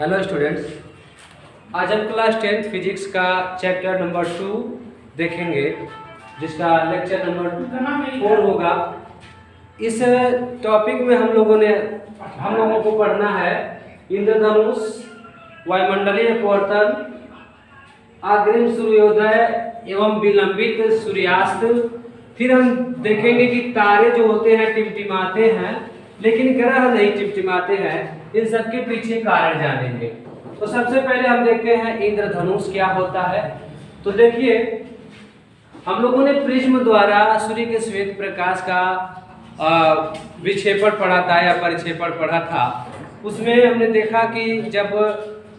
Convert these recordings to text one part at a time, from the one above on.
Hello students, आज हम class 10th physics का चैप्टर नंबर 2 देखेंगे, जिसका लेक्चर नंबर 4 होगा। इस टॉपिक में हम लोगों को पढ़ना है इंद्रधनुष, वायुमंडलीय परिवर्तन, अग्रिम सूर्योदय एवं विलंबित सूर्यास्त। फिर हम देखेंगे कि तारे जो होते हैं टिमटिमाते हैं, लेकिन ग्रह नहीं टिमटिमाते हैं। इन सबके पीछे कारण जानेंगे। तो सबसे पहले हम देखते हैं इंद्रधनुष क्या होता है। तो देखिए, हम लोगों ने प्रिज्म द्वारा सूर्य के श्वेत प्रकाश का विक्षेपण पढ़ा था या परिक्षेपण पढ़ा था। उसमें हमने देखा कि जब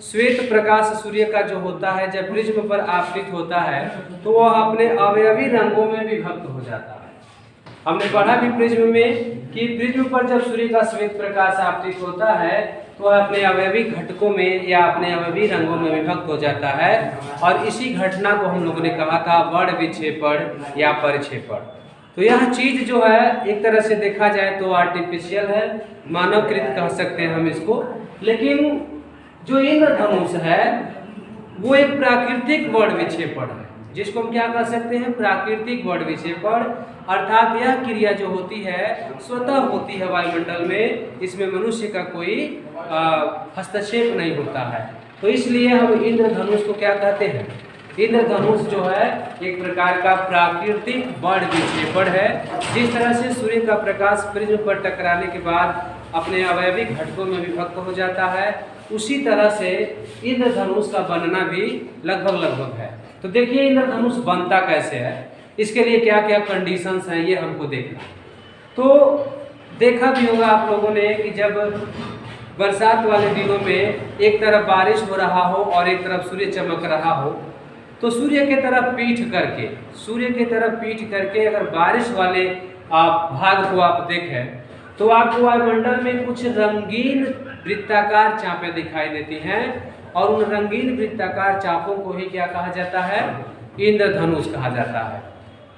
श्वेत प्रकाश सूर्य का जो होता है, जब प्रिज्म पर आपतित होता है तो वह अपने अवयवी रंगों में विभक्त हो जाता है। हमने पढ़ा भी प्रिज्म में कि प्रिज्म पर जब सूर्य का श्वेत प्रकाश आपतित होता है तो वह अपने अवयवी घटकों में या अपने अवयवी रंगों में विभक्त हो जाता है। और इसी घटना को हम लोगों ने कहा था वर्ण विक्षेपण या परिक्षेपण। तो यह चीज जो है एक तरह से देखा जाए तो आर्टिफिशियल है, मानवकृत कह सकते हैं हम इसको। लेकिन जो इंद्रधनुष है वो एक प्राकृतिक वर्ण विक्षेपण है, जिसको हम क्या कह सकते हैं, प्राकृतिक वर्ण विक्षेपण। अर्थात यह क्रिया जो होती है स्वतः होती है वायुमंडल में, इसमें मनुष्य का कोई हस्तक्षेप नहीं होता है। तो इसलिए हम इंद्रधनुष को क्या कहते हैं, इंद्रधनुष जो है एक प्रकार का प्राकृतिक वर्ण विक्षेपण है। जिस तरह से सूर्य का प्रकाश प्रिज्म पर टकराने के बाद अपने अवयवी घटकों में विभक्त हो जाता है, उसी तरह से इंद्रधनुष का बनना भी लगभग है। तो देखिए इंद्रधनुष बनता कैसे है, इसके लिए क्या क्या कंडीशंस हैं ये हमको देखना। तो देखा भी होगा आप लोगों ने कि जब बरसात वाले दिनों में एक तरफ बारिश हो रहा हो और एक तरफ सूर्य चमक रहा हो, तो सूर्य के तरफ पीठ करके अगर बारिश वाले भाग को आप देखें तो आपको वायुमंडल में कुछ रंगीन वृत्ताकार चापें दिखाई देती हैं। और उन रंगीन वृत्ताकार चापों को ही क्या कहा जाता है, इंद्रधनुष कहा जाता है।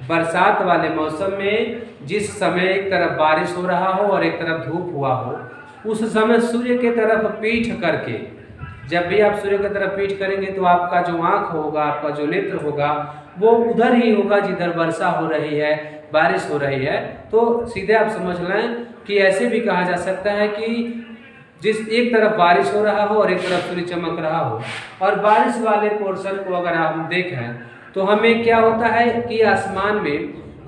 बरसात वाले मौसम में जिस समय एक तरफ बारिश हो रहा हो और एक तरफ धूप हुआ हो, उस समय सूर्य के तरफ पीठ करके, जब भी आप सूर्य की तरफ पीठ करेंगे तो आपका जो आँख होगा, आपका जो नेत्र होगा, वो उधर ही होगा जिधर वर्षा हो रही है, बारिश हो रही है। तो सीधे आप समझ लें कि ऐसे भी कहा जा सकता है कि जिस एक तरफ बारिश हो रहा हो और एक तरफ सूर्य चमक रहा हो, और बारिश वाले पोर्शन को अगर हम देखें तो हमें क्या होता है कि आसमान में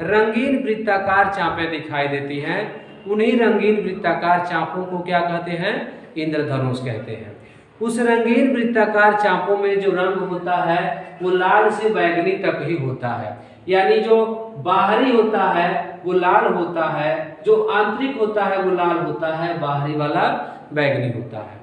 रंगीन वृत्ताकार चापें दिखाई देती हैं। उन्हीं रंगीन वृत्ताकार चापों को क्या कहते हैं, इंद्रधनुष कहते हैं। उस रंगीन वृत्ताकार चापों में जो रंग होता है वो लाल से बैंगनी तक ही होता है। यानी जो बाहरी होता है वो लाल होता है, जो आंतरिक होता है वो लाल होता है, बाहरी वाला बैंगनी होता है।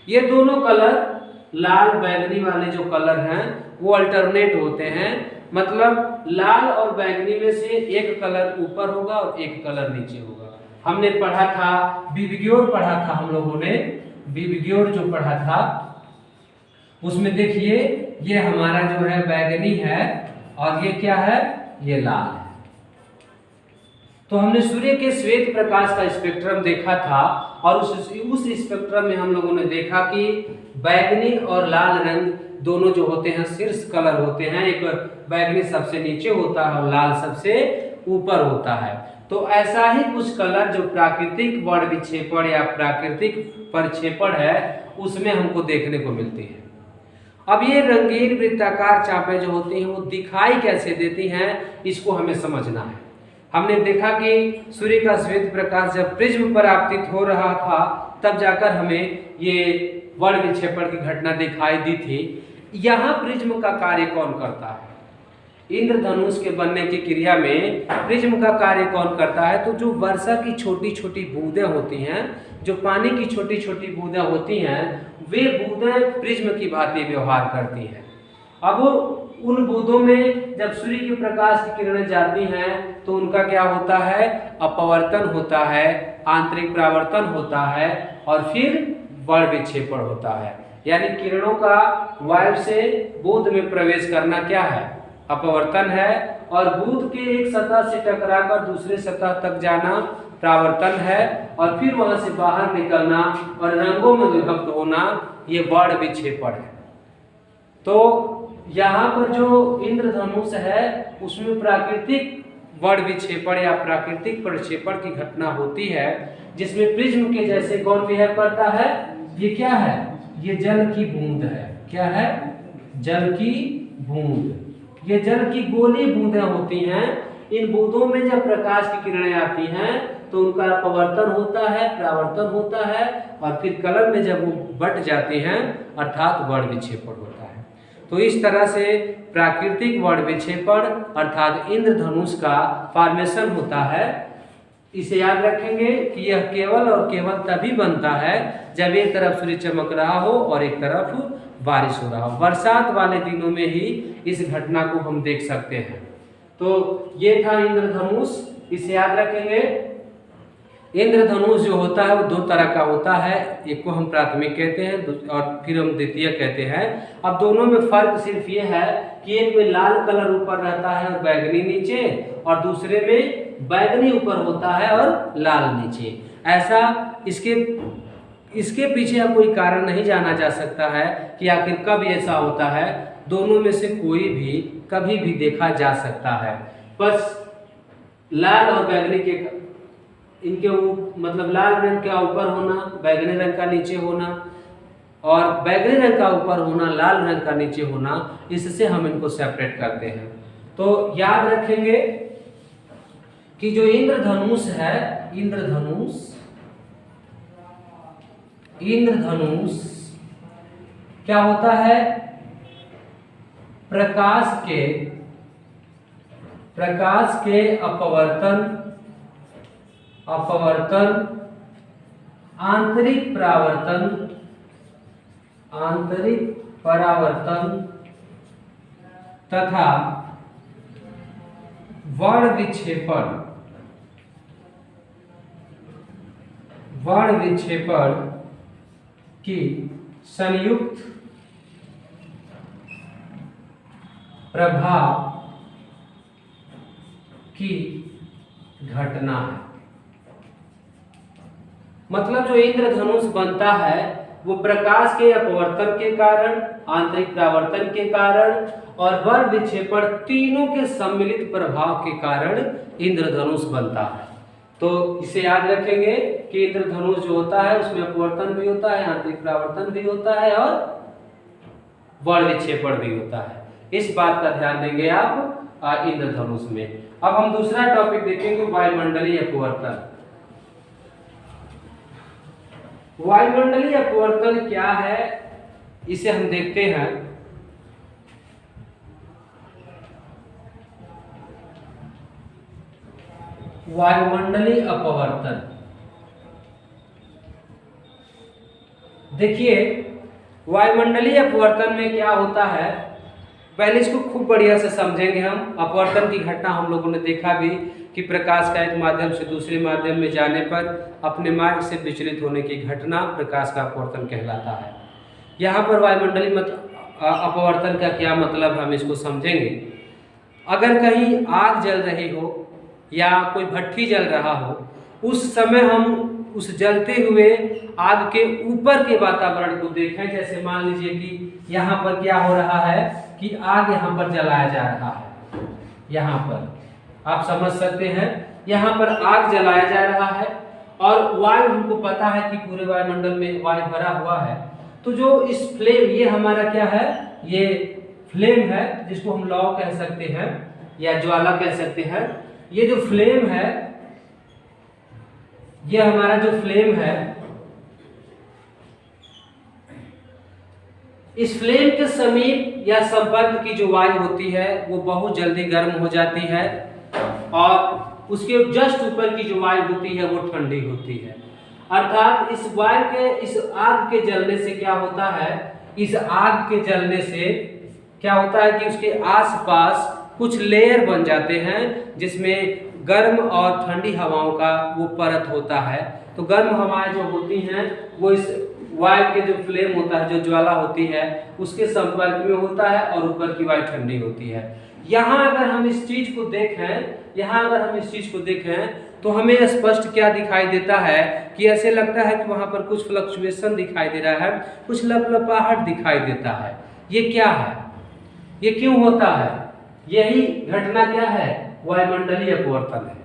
ये दोनों कलर, लाल बैंगनी वाले जो कलर हैं वो अल्टरनेट होते हैं। मतलब लाल और बैंगनी में से एक कलर ऊपर होगा और एक कलर नीचे होगा। हमने पढ़ा था विबग्योर पढ़ा था हम लोगों ने, विबग्योर जो पढ़ा था उसमें देखिए ये हमारा जो है बैंगनी है और ये क्या है, ये लाल है। तो हमने सूर्य के श्वेत प्रकाश का स्पेक्ट्रम देखा था और उस स्पेक्ट्रम में हम लोगों ने देखा कि बैंगनी और लाल रंग दोनों जो होते हैं शीर्ष कलर होते हैं। एक बैंगनी सबसे नीचे होता है और लाल सबसे ऊपर होता है। तो ऐसा ही कुछ कलर जो प्राकृतिक वर्ण विक्षेपण या प्राकृतिक परिक्षेपण है उसमें हमको देखने को मिलती है। अब ये रंगीन वृत्ताकार चापें जो होती हैं वो दिखाई कैसे देती हैं, इसको हमें समझना है। हमने देखा कि सूर्य का श्वेत प्रकाश जब प्रिज्म पर आपतित हो रहा था तब जाकर हमें ये वर्ण विक्षेपण की घटना दिखाई दी थी। यहाँ प्रिज्म का कार्य कौन करता है, इंद्रधनुष के बनने की क्रिया में प्रिज्म का कार्य कौन करता है। तो जो वर्षा की छोटी छोटी बूंदें होती हैं, जो पानी की छोटी छोटी बूंदें होती हैं, वे बूंदें प्रिज्म की भांति व्यवहार करती हैं। अब उन बूंदों में जब सूर्य के प्रकाश की किरणें जाती हैं तो उनका क्या होता है, अपवर्तन होता है, आंतरिक परावर्तन होता है और फिर वर्ण विक्षेपण होता है। यानी किरणों का वायु से बूंद में प्रवेश करना क्या है, अपवर्तन है। और बूंद के एक सतह से टकराकर दूसरे सतह तक जाना प्रावर्तन है, और फिर वहां से बाहर निकलना और रंगों में विभक्त होना, ये वर्ण विक्षेपण है। तो यहाँ पर जो इंद्रधनुष है उसमें प्राकृतिक वर्ण विक्षेपण या प्राकृतिक प्रक्षेपण की घटना होती है, जिसमें प्रिज्म के जैसे कौन बिहेव करता है? ये क्या है? ये जल की बूंद है। क्या है? जल की बूंद। ये जल की गोली बूंदें होती हैं। इन बूंदों में जब प्रकाश की किरणें आती हैं तो उनका अपवर्तन होता है, परावर्तन होता है, और फिर कलम में जब वो बट जाते हैं अर्थात वर्ण विक्षेपण होता है। तो इस तरह से प्राकृतिक वर्ण विक्षेपण अर्थात इंद्रधनुष का फॉर्मेशन होता है। इसे याद रखेंगे कि यह केवल और केवल तभी बनता है जब एक तरफ सूर्य चमक रहा हो और एक तरफ बारिश हो रहा हो। बरसात वाले दिनों में ही इस घटना को हम देख सकते हैं। तो ये था इंद्रधनुष, इसे याद रखेंगे। इंद्रधनुष जो होता है वो दो तरह का होता है, एक को हम प्राथमिक कहते हैं और फिर हम द्वितीय कहते हैं। अब दोनों में फर्क सिर्फ ये है कि एक में लाल कलर ऊपर रहता है और बैगनी नीचे, और दूसरे में बैगनी ऊपर होता है और लाल नीचे। ऐसा इसके पीछे अब कोई कारण नहीं जाना जा सकता है कि आखिर कब ऐसा होता है। दोनों में से कोई भी कभी भी देखा जा सकता है। बस लाल और बैगनी के इनके मतलब लाल रंग का ऊपर होना, बैगनी रंग का नीचे होना, और बैगनी रंग का ऊपर होना, लाल रंग का नीचे होना, इससे हम इनको सेपरेट करते हैं। तो याद रखेंगे कि जो इंद्रधनुष है, इंद्रधनुष क्या होता है? प्रकाश के अपवर्तन, आंतरिक परावर्तन तथा वर्ण विक्षेपण की संयुक्त प्रभाव की घटना है। मतलब जो इंद्रधनुष बनता है वो प्रकाश के अपवर्तन के कारण, आंतरिक परावर्तन के कारण और वर्ण विक्षेपण तीनों के सम्मिलित प्रभाव के कारण इंद्रधनुष बनता है। तो इसे याद रखेंगे कि इंद्रधनुष जो होता है उसमें अपवर्तन भी होता है, आंतरिक परावर्तन भी होता है और वर्ण विक्षेपण भी होता है। इस बात का ध्यान देंगे आप इंद्रधनुष में। अब हम दूसरा टॉपिक देखेंगे, वायुमंडलीय अपवर्तन। वायुमंडलीय अपवर्तन क्या है इसे हम देखते हैं। वायुमंडलीय अपवर्तन, देखिए वायुमंडलीय अपवर्तन में क्या होता है, पहले इसको खूब बढ़िया से समझेंगे हम। अपवर्तन की घटना हम लोगों ने देखा भी कि प्रकाश का एक माध्यम से दूसरे माध्यम में जाने पर अपने मार्ग से विचलित होने की घटना प्रकाश का अपवर्तन कहलाता है। यहाँ पर वायुमंडलीय अपवर्तन का क्या मतलब हम इसको समझेंगे। अगर कहीं आग जल रही हो या कोई भट्ठी जल रहा हो, उस समय हम उस जलते हुए आग के ऊपर के वातावरण को देखें। जैसे मान लीजिए कि यहाँ पर क्या हो रहा है कि आग यहाँ पर जलाया जा रहा है, यहाँ पर आप समझ सकते हैं, यहाँ पर आग जलाया जा रहा है और वायु हमको पता है कि पूरे वायुमंडल में वायु भरा हुआ है। तो जो इस फ्लेम, ये हमारा क्या है, ये फ्लेम है जिसको हम लौ कह सकते हैं या ज्वाला कह सकते हैं। ये जो फ्लेम है, ये हमारा जो फ्लेम है, इस फ्लेम के समीप या संपर्क की जो वायु होती है वो बहुत जल्दी गर्म हो जाती है और उसके जस्ट ऊपर की जो वायु होती है वो ठंडी होती है। अर्थात इस वायु के, इस आग के जलने से क्या होता है, इस आग के जलने से क्या होता है कि उसके आसपास कुछ लेयर बन जाते हैं जिसमें गर्म और ठंडी हवाओं का वो परत होता है। तो गर्म हवाएं जो होती हैं वो इस वायु के जो फ्लेम होता है, जो ज्वाला होती है, उसके संपर्क में होता है और ऊपर की वायु ठंडी होती है। यहाँ अगर हम इस चीज को देखें, तो हमें स्पष्ट क्या दिखाई देता है कि ऐसे लगता है कि वहाँ पर कुछ फ्लक्चुएशन दिखाई दे रहा है, कुछ लपलपाहट दिखाई देता है। ये क्या है, ये क्यों होता है? यही घटना क्या है? वायुमंडलीय अपवर्तन है।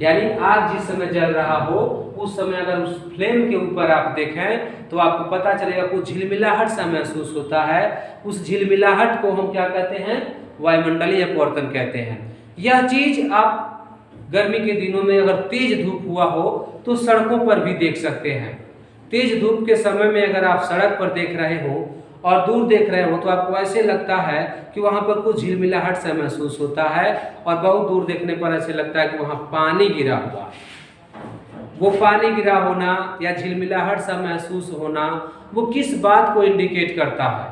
यानी आग जिस समय जल रहा हो उस समय अगर उस फ्लेम के ऊपर आप देखें तो आपको पता चलेगा कुछ झिलमिलाहट सा महसूस होता है। उस झिलमिलाहट को हम क्या कहते हैं? वायुमंडलीय अपवर्तन कहते हैं। यह चीज आप गर्मी के दिनों में अगर तेज धूप हुआ हो तो सड़कों पर भी देख सकते हैं। तेज धूप के समय में अगर आप सड़क पर देख रहे हो और दूर देख रहे हो तो आपको ऐसे लगता है कि वहाँ पर कुछ झिलमिलाहट सा महसूस होता है, और बहुत दूर देखने पर ऐसे लगता है कि वहाँ पानी गिरा हुआ। वो पानी गिरा होना या झिलमिलाहट सा महसूस होना वो किस बात को इंडिकेट करता है?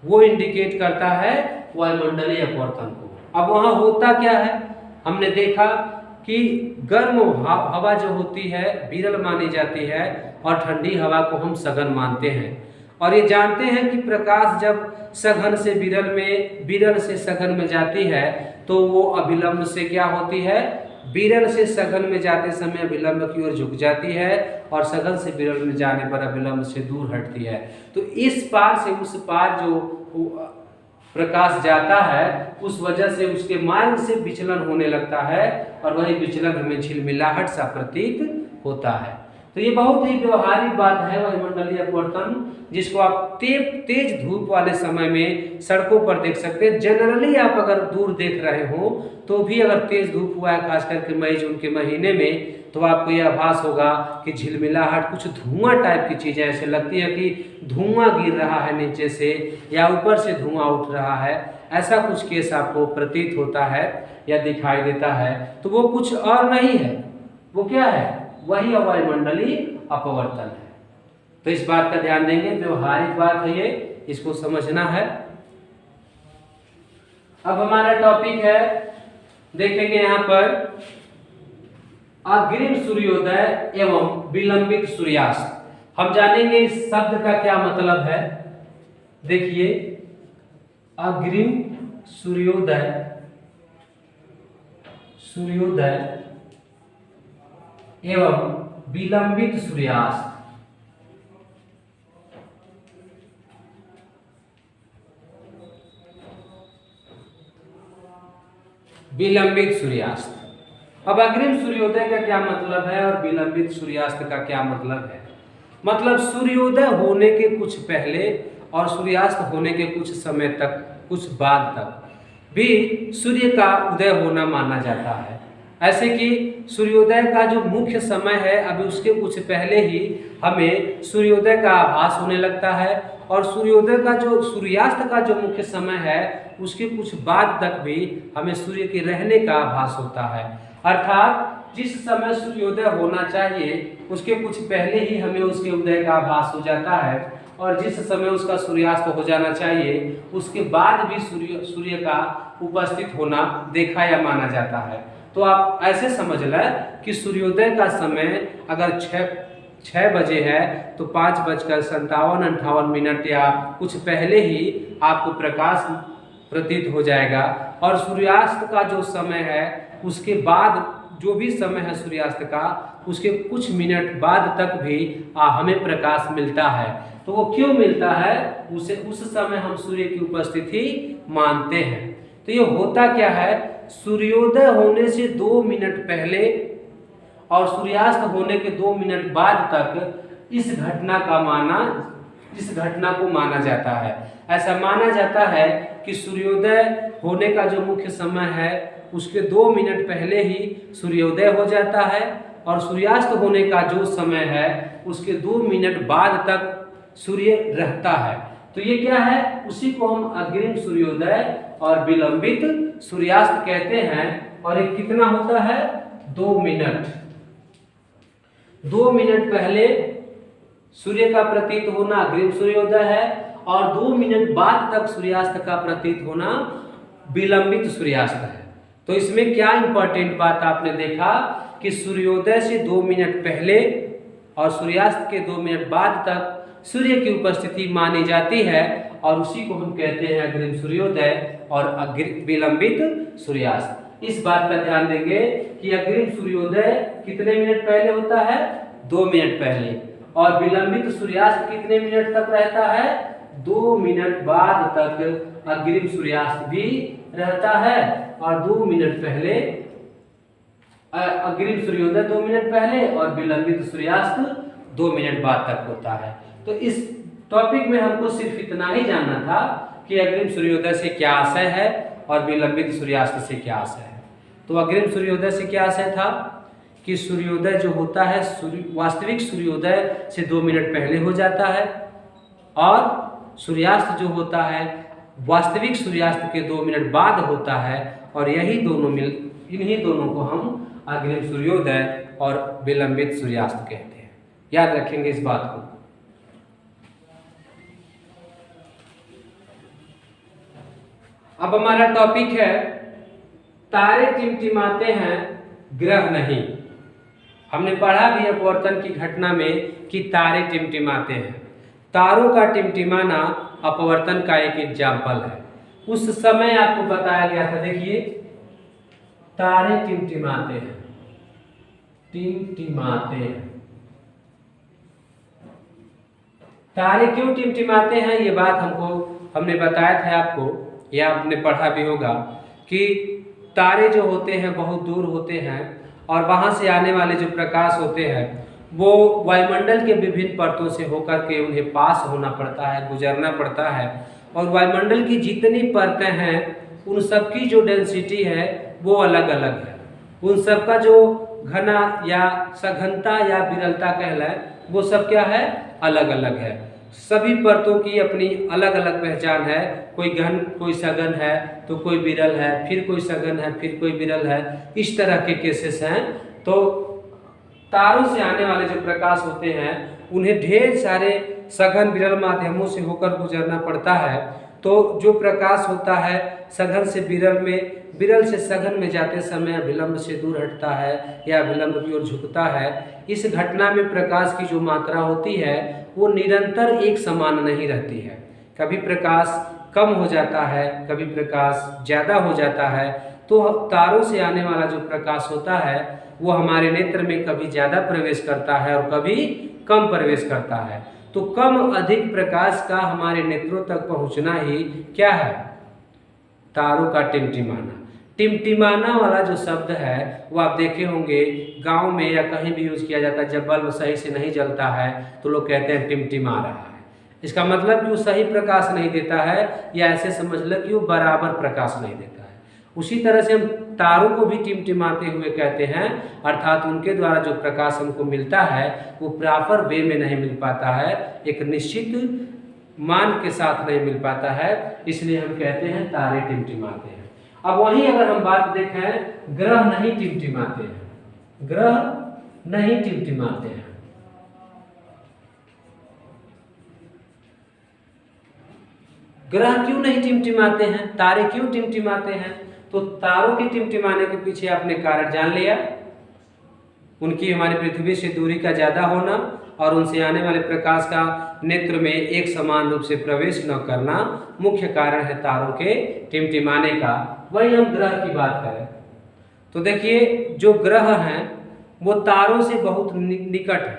वो इंडिकेट करता है वायुमंडलीय अपवर्तन को। अब वहाँ होता क्या है? हमने देखा कि गर्म हवा जो होती है विरल मानी जाती है और ठंडी हवा को हम सघन मानते हैं। और ये जानते हैं कि प्रकाश जब सघन से विरल में, विरल से सघन में जाती है तो वो अभिलंब से क्या होती है? विरल से सघन में जाते समय विलंब की ओर झुक जाती है और सघन से विरल में जाने पर अभिलंब से दूर हटती है। तो इस पार से उस पार जो प्रकाश जाता है उस वजह से उसके मार्ग से विचलन होने लगता है और वही विचलन हमें झिलमिलाहट सा प्रतीत होता है। तो ये बहुत ही व्यवहारिक बात है वायुमंडलीय अपवर्तन, जिसको आप तेज धूप वाले समय में सड़कों पर देख सकते हैं। जनरली आप अगर दूर देख रहे हो तो भी अगर तेज धूप हुआ है खास करके मई जून के महीने में तो आपको यह आभास होगा कि झिलमिलाहट, कुछ धुआं टाइप की चीजें ऐसे लगती है कि धुआं गिर रहा है नीचे से या ऊपर से धुआं उठ रहा है, ऐसा कुछ केस आपको प्रतीत होता है या दिखाई देता है। तो वो कुछ और नहीं है, वो क्या है? वही वायुमंडलीय अपवर्तन है। तो इस बात का ध्यान देंगे, व्यवहारिक बात है ये, इसको समझना है। अब हमारा टॉपिक है, देखेंगे यहाँ पर अग्रिम सूर्योदय एवं विलंबित सूर्यास्त। हम जानेंगे इस शब्द का क्या मतलब है। देखिए, अग्रिम सूर्योदय, सूर्योदय एवं विलंबित सूर्यास्त। विलंबित सूर्यास्त। अब अग्रिम सूर्योदय का क्या मतलब है और विलंबित सूर्यास्त का क्या मतलब है? मतलब सूर्योदय होने के कुछ पहले और सूर्यास्त होने के कुछ समय तक, कुछ बाद तक भी सूर्य का उदय होना माना जाता है। ऐसे कि सूर्योदय का जो मुख्य समय है अभी उसके कुछ पहले ही हमें सूर्योदय का आभास होने लगता है, और सूर्योदय का जो सूर्यास्त का जो मुख्य समय है उसके कुछ बाद तक भी हमें सूर्य के रहने का आभास होता है। अर्थात जिस समय सूर्योदय होना चाहिए उसके कुछ पहले ही हमें उसके उदय का आभास हो जाता है, और जिस समय उसका सूर्यास्त हो जाना चाहिए उसके बाद भी सूर्य का उपस्थित होना देखा या माना जाता है। तो आप ऐसे समझ लें कि सूर्योदय का समय अगर 6 बजे है तो 5:57-58 या कुछ पहले ही आपको प्रकाश प्रतीत हो जाएगा, और सूर्यास्त का जो समय है उसके बाद जो भी समय है सूर्यास्त का उसके कुछ मिनट बाद तक भी हमें प्रकाश मिलता है। तो वो क्यों मिलता है? उस समय हम सूर्य की उपस्थिति मानते हैं। तो ये होता क्या है? सूर्योदय होने से 2 मिनट पहले और सूर्यास्त होने के 2 मिनट बाद तक इस घटना को माना जाता है। ऐसा माना जाता है कि सूर्योदय होने का जो मुख्य समय है उसके 2 मिनट पहले ही सूर्योदय हो जाता है, और सूर्यास्त होने का जो समय है उसके 2 मिनट बाद तक सूर्य रहता है। तो ये क्या है? उसी को हम अग्रिम सूर्योदय और विलंबित सूर्यास्त कहते हैं। और ये कितना होता है? 2 मिनट। 2 मिनट पहले सूर्य का प्रतीत होना अग्रिम सूर्योदय है, और 2 मिनट बाद तक सूर्यास्त का प्रतीत होना विलंबित सूर्यास्त है। तो इसमें क्या इंपॉर्टेंट बात आपने देखा कि सूर्योदय से 2 मिनट पहले और सूर्यास्त के 2 मिनट बाद तक सूर्य की उपस्थिति मानी जाती है, और उसी को हम कहते हैं अग्रिम सूर्योदय और विलंबित सूर्यास्त। इस बात का ध्यान देंगे कि अग्रिम सूर्योदय कितने मिनट पहले होता है, 2 मिनट पहले, और विलंबित सूर्यास्त कितने मिनट तक रहता है, 2 मिनट बाद तक अग्रिम सूर्यास्त भी रहता है, और 2 मिनट पहले अग्रिम सूर्योदय 2 मिनट पहले और विलंबित सूर्यास्त 2 मिनट बाद तक होता है। तो इस टॉपिक में हमको सिर्फ इतना ही जानना था कि अग्रिम सूर्योदय से क्या आशय है और विलंबित सूर्यास्त से क्या आशय है। तो अग्रिम सूर्योदय से क्या आशय था कि सूर्योदय जो होता है वास्तविक सूर्योदय से 2 मिनट पहले हो जाता है, और सूर्यास्त जो होता है वास्तविक सूर्यास्त के 2 मिनट बाद होता है, और इन्हीं दोनों को हम अग्रिम सूर्योदय और विलंबित सूर्यास्त कहते हैं। याद रखेंगे इस बात को। अब हमारा टॉपिक है तारे टिमटिमाते हैं ग्रह नहीं। हमने पढ़ा भी अपवर्तन की घटना में कि तारे टिमटिमाते हैं। तारों का टिमटिमाना अपवर्तन का एक एग्जाम्पल है। उस समय आपको बताया गया था, देखिए तारे टिमटिमाते हैं, टिमटिमाते हैं। तारे क्यों टिमटिमाते हैं ये बात हमने बताया था आपको, या आपने पढ़ा भी होगा कि तारे जो होते हैं बहुत दूर होते हैं, और वहां से आने वाले जो प्रकाश होते हैं वो वायुमंडल के विभिन्न परतों से होकर के उन्हें पास होना पड़ता है, गुजरना पड़ता है, और वायुमंडल की जितनी परतें हैं उन सबकी जो डेंसिटी है वो अलग अलग है। उन सबका जो घना या सघनता या विरलता कहलाए वो सब क्या है, अलग अलग है। सभी परतों की अपनी अलग अलग पहचान है। कोई घन, कोई सघन है, तो कोई विरल है, फिर कोई सघन है, फिर कोई विरल है। इस तरह के केसेस हैं। तो तारों से आने वाले जो प्रकाश होते हैं उन्हें ढेर सारे सघन विरल माध्यमों से होकर गुजरना पड़ता है। तो जो प्रकाश होता है सघन से विरल में, विरल से सघन में जाते समय विलंब से दूर हटता है या विलंब की ओर झुकता है। इस घटना में प्रकाश की जो मात्रा होती है वो निरंतर एक समान नहीं रहती है। कभी प्रकाश कम हो जाता है, कभी प्रकाश ज़्यादा हो जाता है। तो तारों से आने वाला जो प्रकाश होता है वो हमारे नेत्र में कभी ज़्यादा प्रवेश करता है और कभी कम प्रवेश करता है। तो कम अधिक प्रकाश का हमारे नेत्रों तक पहुंचना ही क्या है, तारों का टिमटिमाना। टिमटिमाना वाला जो शब्द है वो आप देखे होंगे गांव में या कहीं भी यूज किया जाता है। जब बल्ब सही से नहीं जलता है तो लोग कहते हैं टिमटिमा रहा है। इसका मतलब कि वो सही प्रकाश नहीं देता है, या ऐसे समझ लो कि वो बराबर प्रकाश नहीं देता है। उसी तरह से हम तारों को भी टिमटिमाते हुए कहते हैं, अर्थात उनके द्वारा जो प्रकाश हमको मिलता है वो प्रॉपर वे में नहीं मिल पाता है, एक निश्चित मान के साथ नहीं मिल पाता है, इसलिए हम कहते हैं तारे टिमटिमाते हैं। अब वहीं अगर हम बात देखें, ग्रह नहीं टिमटिमाते हैं, ग्रह नहीं टिमटिमाते हैं। ग्रह क्यों नहीं टिमटिमाते हैं, तारे क्यों टिमटिमाते हैं? तो तारों के टिमटिमाने के पीछे आपने कारण जान लिया, उनकी हमारी पृथ्वी से दूरी का ज़्यादा होना और उनसे आने वाले प्रकाश का नेत्र में एक समान रूप से प्रवेश न करना मुख्य कारण है तारों के टिमटिमाने का। वही हम ग्रह की बात करें तो देखिए जो ग्रह हैं वो तारों से बहुत निकट है,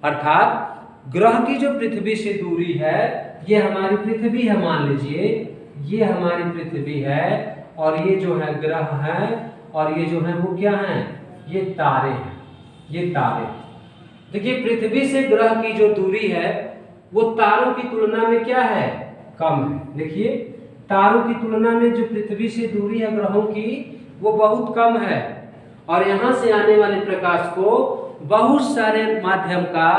अर्थात ग्रह की जो पृथ्वी से दूरी है, ये हमारी पृथ्वी है, मान लीजिए ये हमारी पृथ्वी है और ये जो है ग्रह है और ये जो है वो क्या है, ये तारे हैं, ये तारे। देखिए पृथ्वी से ग्रह की जो दूरी है वो तारों की तुलना में क्या है, कम है। देखिए तारों की तुलना में जो पृथ्वी से दूरी है ग्रहों की वो बहुत कम है और यहाँ से आने वाले प्रकाश को बहुत सारे माध्यम का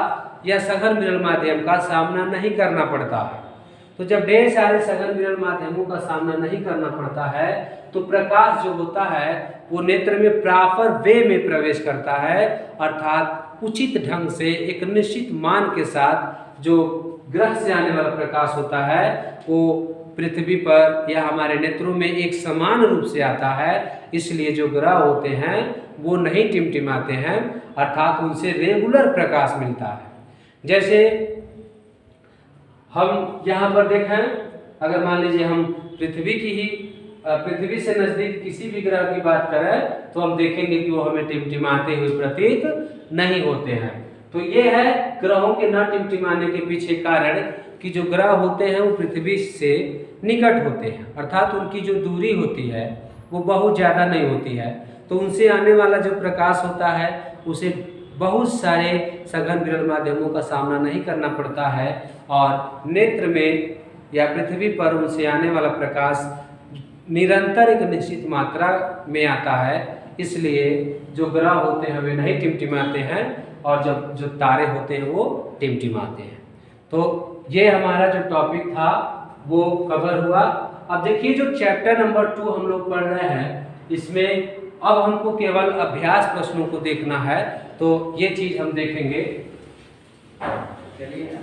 या सघन विरल माध्यम का सामना नहीं करना पड़ता है। तो जब ढेर सारे सघन विरल माध्यमों का सामना नहीं करना पड़ता है तो प्रकाश जो होता है वो नेत्र में प्रॉपर वे में प्रवेश करता है, अर्थात उचित ढंग से एक निश्चित मान के साथ जो ग्रह से आने वाला प्रकाश होता है वो पृथ्वी पर या हमारे नेत्रों में एक समान रूप से आता है। इसलिए जो ग्रह होते हैं वो नहीं टिमटिमाते हैं, अर्थात उनसे रेगुलर प्रकाश मिलता है। जैसे हम यहाँ पर देखें, अगर मान लीजिए हम पृथ्वी की ही पृथ्वी से नजदीक किसी भी ग्रह की बात करें तो हम देखेंगे कि वो हमें टिमटिमाते हुए प्रतीत नहीं होते हैं। तो ये है ग्रहों के न टिमटिमाने के पीछे कारण कि जो ग्रह होते हैं वो पृथ्वी से निकट होते हैं, अर्थात उनकी जो दूरी होती है वो बहुत ज़्यादा नहीं होती है, तो उनसे आने वाला जो प्रकाश होता है उसे बहुत सारे सघन विरल माध्यमों का सामना नहीं करना पड़ता है और नेत्र में या पृथ्वी पर उनसे आने वाला प्रकाश निरंतर एक निश्चित मात्रा में आता है, इसलिए जो ग्रह होते हैं वे नहीं टिमटिमाते हैं और जब जो तारे होते हैं वो टिमटिमाते हैं। तो ये हमारा जो टॉपिक था वो कवर हुआ। अब देखिए जो चैप्टर नंबर 2 हम लोग पढ़ रहे हैं, इसमें अब हमको केवल अभ्यास प्रश्नों को देखना है, तो ये चीज़ हम देखेंगे। चलिए